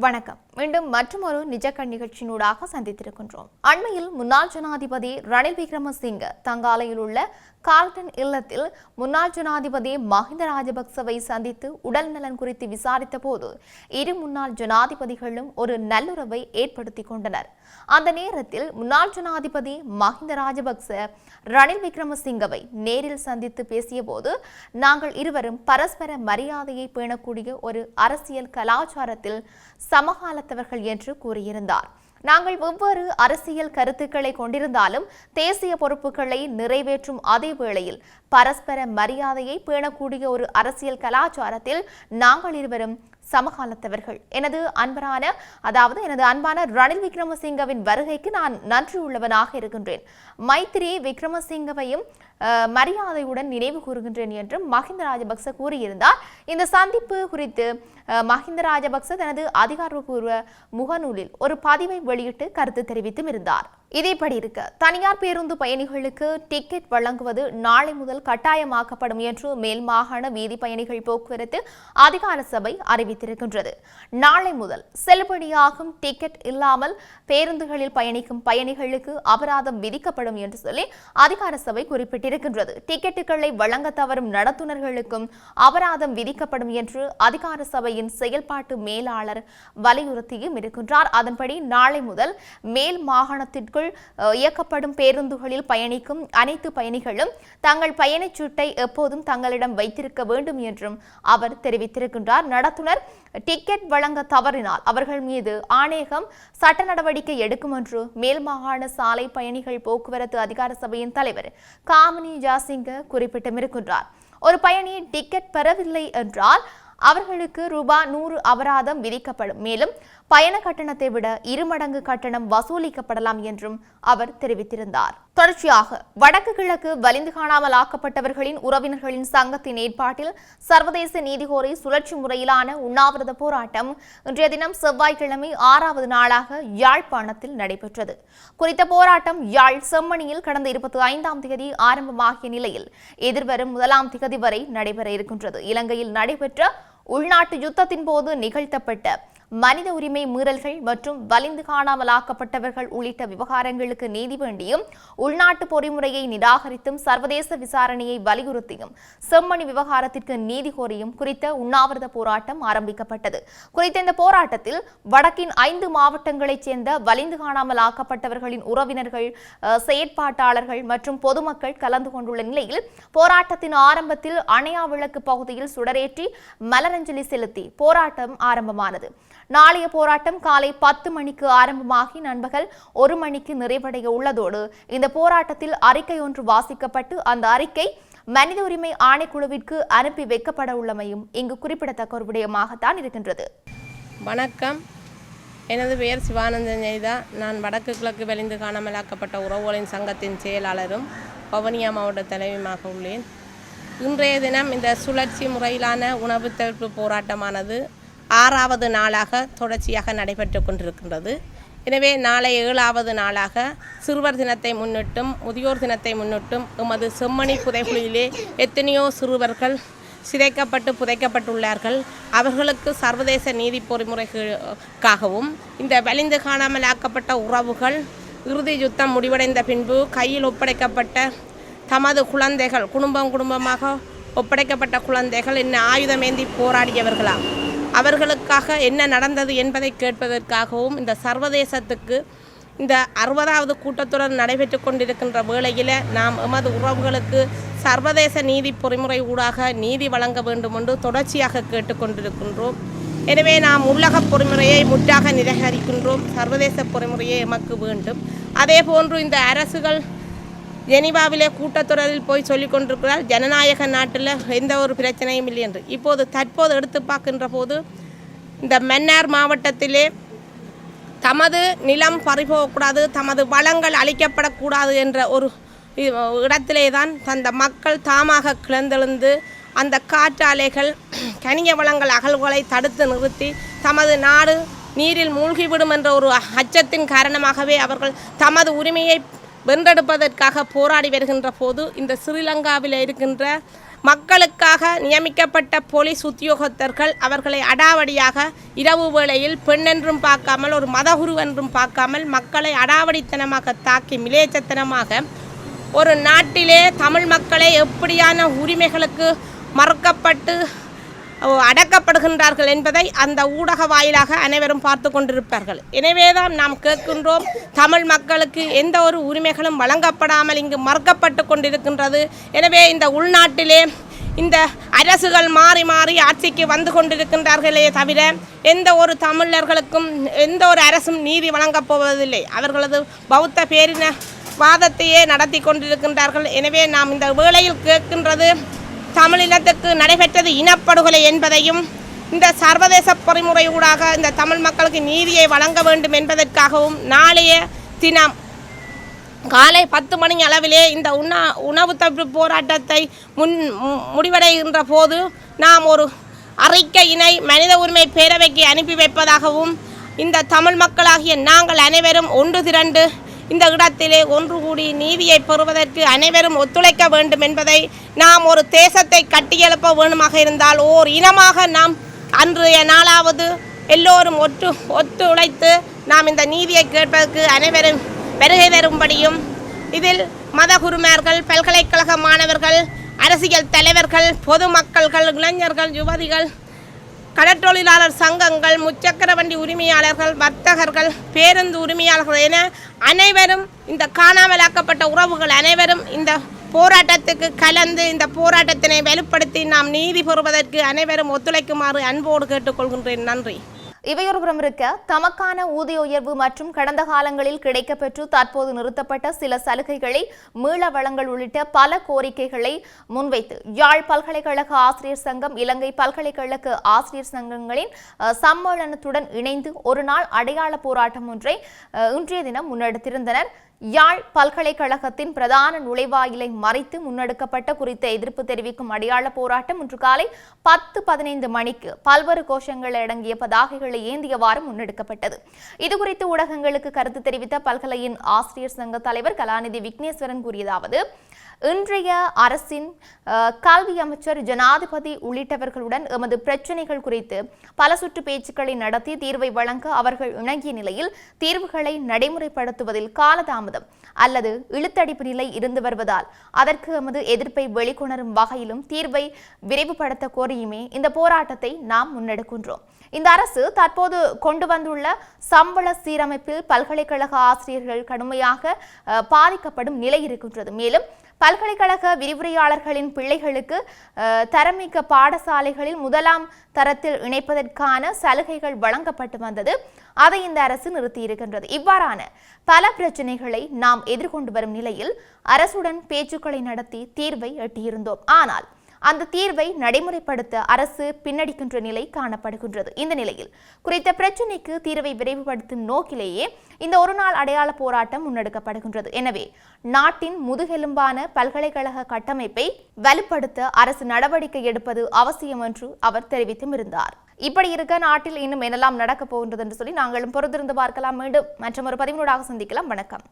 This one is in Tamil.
வணக்கம். மீண்டும் மற்றொரு நிஜக்கண் நிகழ்ச்சியினூடாக சந்தித்திருக்கின்றோம். அண்மையில் முன்னாள் ஜனாதிபதி ரணில் விக்ரமசிங்க தங்காலையில் உள்ள கார்ல்டன் இல்லத்தில் முன்னாள் ஜனாதிபதி மஹிந்த ராஜபக்சவை சந்தித்து உடல் நலன் குறித்து விசாரித்த போது இரு முன்னாள் ஜனாதிபதிகளும் ஒரு நல்லுறவை ஏற்படுத்திக் கொண்டனர். அந்த நேரத்தில் முன்னாள் ஜனாதிபதி மஹிந்த ராஜபக்ச ரணில் விக்ரமசிங்கவை நேரில் சந்தித்து பேசிய போது நாங்கள் இருவரும் பரஸ்பர மரியாதையை பேணக்கூடிய ஒரு அரசியல் கலாச்சாரத்தில் சமகாலத்தவர்கள் என்று கூறியிருந்தார். நாங்கள் வெவ்வேறு அரசியல் கருத்துக்களை கொண்டிருந்தாலும் தேசிய பொறுப்புகளை நிறைவேற்றும் அதே வேளையில் பரஸ்பர மரியாதையை பேணக்கூடிய ஒரு அரசியல் கலாச்சாரத்தில் நாங்கள் இருவரும் சமகாலத்தவர்கள். எனது அன்பான ரணில் விக்ரமசிங்கவின் வருகைக்கு நான் நன்றியுள்ளவனாக இருக்கின்றேன். மைத்ரி விக்ரமசிங்கவையும் மரியாதையுடன் நினைவு கூறுகின்றேன் என்றும் மஹிந்த ராஜபக்ச கூறியிருந்தார். இந்த சந்திப்பு குறித்து மஹிந்த ராஜபக்ச தனது அதிகாரப்பூர்வ முகநூலில் ஒரு பதிவை வெளியிட்டு கருத்து தெரிவித்தும் இருந்தார். இதேபடி இருக்க தனியார் பேருந்து பயணிகளுக்கு டிக்கெட் வழங்குவது நாளை முதல் கட்டாயமாக்கப்படும் என்று மேல் மாகாண வீதி பயணிகள் போக்குவரத்து அதிகார சபை அறிவித்திருக்கின்றது. நாளை முதல் செல்லுபடியாகும் டிக்கெட் இல்லாமல் பேருந்துகளில் பயணிக்கும் பயணிகளுக்கு அபராதம் விதிக்கப்படும் என்று சொல்லி அதிகார சபை குறிப்பிட்டிருக்கின்றது. டிக்கெட்டுகளை வழங்க தவறும் நடத்துனர்களுக்கும் அபராதம் விதிக்கப்படும் என்று அதிகார சபையின் செயல்பாட்டு மேலாளர் வலியுறுத்தியும் இருக்கின்றார். அதன்படி நாளை முதல் மேல் மாகாணத்திற்குள் இயக்கப்படும் பேருந்துகளில் பயணிக்கும் அனைத்து பயணிகளும் தங்கள் பயணச்சீட்டை எப்போதும் தங்களிடம் வைத்திருக்க வேண்டும் என்றும் அவர் தெரிவித்திருக்கின்றார். நடத்துனர் டிக்கெட் வழங்க தவறினால் அவர்கள் மீது ஆணையகம் சட்ட நடவடிக்கை எடுக்கும் என்று மேல் மாகாண சாலை பயணிகள் போக்குவரத்து அதிகார சபையின் தலைவர் காமினி ஜாசிங்க குறிப்பிட்டிருக்கின்றார். ஒரு பயணி டிக்கெட் பெறவில்லை என்றால் அவர்களுக்கு ரூபாய் 100 அபராதம் விதிக்கப்படும். மேலும் பயண கட்டணத்தை விட 2 மடங்கு கட்டணம் வசூலிக்கப்படலாம் என்றும் அவர் தெரிவித்திருந்தார். தொடர்ச்சியாக வடக்கு கிழக்கு வலிந்து காணாமல் ஆக்கப்பட்டவர்களின் உறவினர்களின் சங்கத்தின் ஏற்பாட்டில் சர்வதேச நீதி கோரி சுழற்சி முறையிலான உண்ணாவிரத போராட்டம் இன்றைய தினம் செவ்வாய்க்கிழமை 6வது நாளாக யாழ்ப்பாணத்தில் நடைபெற்றது. குறித்த போராட்டம் யாழ் செம்மணியில் கடந்த 25ஆம் தேதி ஆரம்பமாகிய நிலையில் எதிர்வரும் 1ஆம் தேதி வரை நடைபெற இருக்கின்றது. இலங்கையில் நடைபெற்ற உள்நாட்டு யுத்தத்தின் போது நிகழ்த்தப்பட்ட மனித உரிமை மீறல்கள் மற்றும் வலிந்து காணாமல் ஆக்கப்பட்டவர்கள் உள்ளிட்ட விவகாரங்களுக்கு நீதி வேண்டியும் உள்நாட்டு பொறிமுறையை நிராகரித்தும் சர்வதேச விசாரணையை வலியுறுத்தியும் செம்மணி விவகாரத்திற்கு நீதி கோரியும் குறித்த உண்ணாவிரத போராட்டம் ஆரம்பிக்கப்பட்டது. குறித்த இந்த போராட்டத்தில் வடக்கின் 5 மாவட்டங்களைச் சேர்ந்த வலிந்து காணாமல் ஆக்கப்பட்டவர்களின் உறவினர்கள், செயற்பாட்டாளர்கள் மற்றும் பொதுமக்கள் கலந்து கொண்டுள்ள நிலையில் போராட்டத்தின் ஆரம்பத்தில் அணையா விளக்கு பகுதியில் சுடரேற்றி மலரஞ்சலி செலுத்தி போராட்டம் ஆரம்பமானது. நாளைய போராட்டம் காலை 10 மணிக்கு ஆரம்பமாகி நண்பகல் 1 மணிக்கு நிறைவடைய உள்ளதோடு இந்த போராட்டத்தில் அறிக்கை ஒன்று வாசிக்கப்பட்டு அந்த அறிக்கை மனித உரிமை ஆணைக்குழுவிற்கு அனுப்பி வைக்கப்பட உள்ளமையும் இங்கு குறிப்பிடத்தக்க ஒரு விடயமாகத்தான் இருக்கின்றது. வணக்கம், எனது பெயர் சிவானந்தன் ஜெய்தா. நான் வடக்கு கிழக்கு வலிந்து காணாமலாக்கப்பட்ட உறவுகளின் சங்கத்தின் செயலாளரும் வவுனியா மாவட்ட தலைவியுமாக உள்ளேன். இன்றைய தினம் இந்த சுழற்சி முறையிலான உணவு தவிர்ப்பு போராட்டமானது 6வது நாளாக தொடர்ச்சியாக நடைபெற்று கொண்டிருக்கின்றது. எனவே நாளை 7வது நாளாக சிறுவர் தினத்தை முன்னிட்டும் முதியோர் தினத்தை முன்னிட்டும் எமது செம்மணி புதைகுழியிலே எத்தனையோ சிறுவர்கள் சிதைக்கப்பட்டு புதைக்கப்பட்டுள்ளார்கள். அவர்களுக்கு சர்வதேச நீதி பொறிமுறைகளுக்காகவும் இந்த வலிந்து காணாமல் ஆக்கப்பட்ட உறவுகள் இறுதி யுத்தம் முடிவடைந்த பின்பு கையில் ஒப்படைக்கப்பட்ட தமது குழந்தைகள் குடும்பமாக ஒப்படைக்கப்பட்ட குழந்தைகள் என்ன ஆயுதமேந்தி போராடியவர்களாம். அவர்களுக்காக என்ன நடந்தது என்பதை கேட்பதற்காகவும் இந்த சர்வதேசத்துக்கு இந்த 60வது கூட்டத்தொடர் நடைபெற்று கொண்டிருக்கின்ற வேளையில் நாம் எமது உறவுகளுக்கு சர்வதேச நீதி பொறிமுறை ஊடாக நீதி வழங்க வேண்டும் என்று தொடர்ச்சியாக கேட்டுக்கொண்டிருக்கின்றோம். எனவே நாம் உள்ளக பொறிமுறையை முற்றாக நிராகரிக்கின்றோம். சர்வதேச பொறிமுறையே எமக்கு வேண்டும். அதே போன்று இந்த அரசுகள் ஜெனீவாவிலே கூட்டத்தொடரில் போய் சொல்லிக் கொண்டிருக்கிறார் ஜனநாயக நாட்டில் எந்த ஒரு பிரச்சனையும் இல்லை என்று. தற்போது எடுத்து பார்க்கின்ற போது இந்த மன்னார் மாவட்டத்திலே தமது நிலம் பறிபோகக்கூடாது, தமது வளங்கள் அழிக்கப்படக்கூடாது என்ற ஒரு இடத்திலே தான் அந்த மக்கள் தாமாக கிளந்தெழுந்து அந்த காற்றாலைகள் கனிய வளங்கள் அகழ்வுகளை தடுத்து நிறுத்தி தமது நாடு நீரில் மூழ்கிவிடும் என்ற ஒரு அச்சத்தின் காரணமாகவே அவர்கள் தமது உரிமையை வென்றெடுப்பதற்காக போராடி வருகின்ற போது இந்த ஸ்ரீலங்காவில் இருக்கின்ற மக்களுக்காக நியமிக்கப்பட்ட போலீஸ் உத்தியோகத்தர்கள் அவர்களை அடாவடியாக இரவு வேளையில் பெண்ணென்றும் பார்க்காமல் ஒரு மதகுரு என்றும் பார்க்காமல் மக்களை அடாவடித்தனமாக தாக்கி மிலேச்சத்தனமாக ஒரு நாட்டிலே தமிழ் மக்களை எப்படியான உரிமைகளுக்கு மறுக்கப்பட்டு அடக்கப்படுகின்றார்கள் என்பதை அந்த ஊடக வாயிலாக அனைவரும் பார்த்து கொண்டிருப்பார்கள். எனவேதான் நாம் கேட்கின்றோம், தமிழ் மக்களுக்கு எந்த ஒரு உரிமைகளும் வழங்கப்படாமல் இங்கு மறுக்கப்பட்டு கொண்டிருக்கின்றது. எனவே இந்த உள்நாட்டிலே இந்த அரசுகள் மாறி மாறி ஆட்சிக்கு வந்து கொண்டிருக்கின்றார்களே தவிர எந்த ஒரு தமிழர்களுக்கும் எந்த ஒரு அரசும் நீதி வழங்கப் போவதில்லை. அவர்களது பௌத்த பேரின வாதத்தையே நடத்தி கொண்டிருக்கின்றார்கள். எனவே நாம் இந்த வேளையில் கேட்கின்றது, தமிழினத்துக்கு நடைபெற்றது இனப்படுகொலை என்பதையும் இந்த சர்வதேச பொறிமுறையூடாக இந்த தமிழ் மக்களுக்கு நீதியை வழங்க வேண்டும் என்பதற்காகவும் நாளைய தினம் காலை 10 மணி அளவிலே இந்த உணவு தவிர்ப்பு போராட்டத்தை முடிவடைகின்ற போது நாம் ஒரு அறிக்கையினை மனித உரிமை பேரவைக்கு அனுப்பி வைப்பதாகவும் இந்த தமிழ் மக்களாகிய நாங்கள் அனைவரும் ஒன்று திரண்டு இந்த இடத்திலே ஒன்று கூடி நீதியை பெறுவதற்கு அனைவரும் ஒத்துழைக்க வேண்டும் என்பதை, நாம் ஒரு தேசத்தை கட்டியெழுப்ப வேண்டுமாக இருந்தால் ஓர் இனமாக நாம் அன்றைய நாளாவது எல்லோரும் ஒத்துழைத்து நாம் இந்த நீதியை கேட்பதற்கு அனைவரும் வருகை தரும்படியும், இதில் மதகுருமார்கள், பல்கலைக்கழக மாணவர்கள், அரசியல் தலைவர்கள், பொதுமக்கள்கள், இளைஞர்கள், யுவதிகள், கடற்றொழிலாளர் சங்கங்கள், முச்சக்கர வண்டி உரிமையாளர்கள், வர்த்தகர்கள், பேருந்து உரிமையாளர்கள் என அனைவரும், இந்த காணாமலாக்கப்பட்ட உறவுகள் அனைவரும் இந்த போராட்டத்துக்கு கலந்து இந்த போராட்டத்தினை வலுப்படுத்தி நாம் நீதி பெறுவதற்கு அனைவரும் ஒத்துழைக்குமாறு அன்போடு கேட்டுக்கொள்கின்றேன். நன்றி. இவையொருபுறம் இருக்க, தமக்கான ஊதிய உயர்வு மற்றும் கடந்த காலங்களில் கிடைக்கப்பெற்று தற்போது நிறுத்தப்பட்ட சில சலுகைகளை மீள வழங்கல் உள்ளிட்ட பல கோரிக்கைகளை முன்வைத்து யாழ் பல்கலைக்கழக ஆசிரியர் சங்கம், இலங்கை பல்கலைக்கழக ஆசிரியர் சங்கங்களின் சம்மேளனத்துடன் இணைந்து ஒரு நாள் அடையாள போராட்டம் ஒன்றை இன்றைய தினம் முன்னெடுத்திருந்தனர். யாழ் பல்கலைக்கழகத்தின் பிரதான நுழைவாயிலை மறைத்து முன்னெடுக்கப்பட்ட குறித்த எதிர்ப்பு தெரிவிக்கும் அடையாள போராட்டம் இன்று காலை 10:15 மணிக்கு பல்வேறு கோஷங்கள் அடங்கிய பதாகைகளை ஏந்தியவாறு முன்னெடுக்கப்பட்டது. இதுகுறித்து ஊடகங்களுக்கு கருத்து தெரிவித்த பல்கலையின் ஆசிரியர் சங்க தலைவர் கலாநிதி விக்னேஸ்வரன் கூறியதாவது, இன்றைய அரசின் கல்வி அமைச்சர், ஜனாதிபதி உள்ளிட்டவர்களுடன் எமது பிரச்சினைகள் குறித்து பல சுற்று பேச்சுக்களை நடத்தி தீர்வை வழங்க அவர்கள் இணங்கிய நிலையில் தீர்வுகளை நடைமுறைப்படுத்துவதில் காலதாமதம் அல்லது இழுத்தடிப்பு நிலை இருந்து வருவதால் அதற்கு எமது எதிர்ப்பை வெளிக்கொணரும் வகையிலும் தீர்வை விரைவுபடுத்த கோரியுமே இந்த போராட்டத்தை நாம் முன்னெடுக்கின்றோம். இந்த அரசு தற்போது கொண்டு வந்துள்ள சம்பள சீரமைப்பில் பல்கலைக்கழக ஆசிரியர்கள் கடுமையாக பாதிக்கப்படும் நிலை இருக்கின்றது. மேலும் பல்கலைக்கழக விரிவுரையாளர்களின் பிள்ளைகளுக்கு தரமிக்க பாடசாலைகளில் 1ஆம் தரத்தில் இணைப்பதற்கான சலுகைகள் வழங்கப்பட்டு வந்தது. அதை இந்த அரசு நிறுத்தியிருக்கின்றது. இவ்வாறான பல பிரச்சனைகளை நாம் எதிர்கொண்டு வரும் நிலையில் அரசுடன் பேச்சுக்களை நடத்தி தீர்வை எட்டியிருந்தோம். ஆனால் அந்த தீர்வை நடைமுறைப்படுத்த அரசு பின்னடிக்கின்ற நிலை காணப்படுகின்றது. இந்த நிலையில் குறித்த பிரச்சினைக்கு தீர்வை விரைவுபடுத்தும் நோக்கிலேயே இந்த ஒரு நாள் அடையாள போராட்டம் முன்னெடுக்கப்படுகின்றது. எனவே நாட்டின் முதுகெலும்பான பல்கலைக்கழக கட்டமைப்பை வலுப்படுத்த அரசு நடவடிக்கை எடுப்பது அவசியம் என்று அவர் தெரிவித்தும் இருந்தார். இப்படி இருக்க நாட்டில் இன்னும் என்னெல்லாம் நடக்கப் போகின்றது என்று சொல்லி நாங்களும் பொறுத்திருந்து பார்க்கலாம். மீண்டும் மற்றொரு பதிவினூடாக சந்திக்கலாம். வணக்கம்.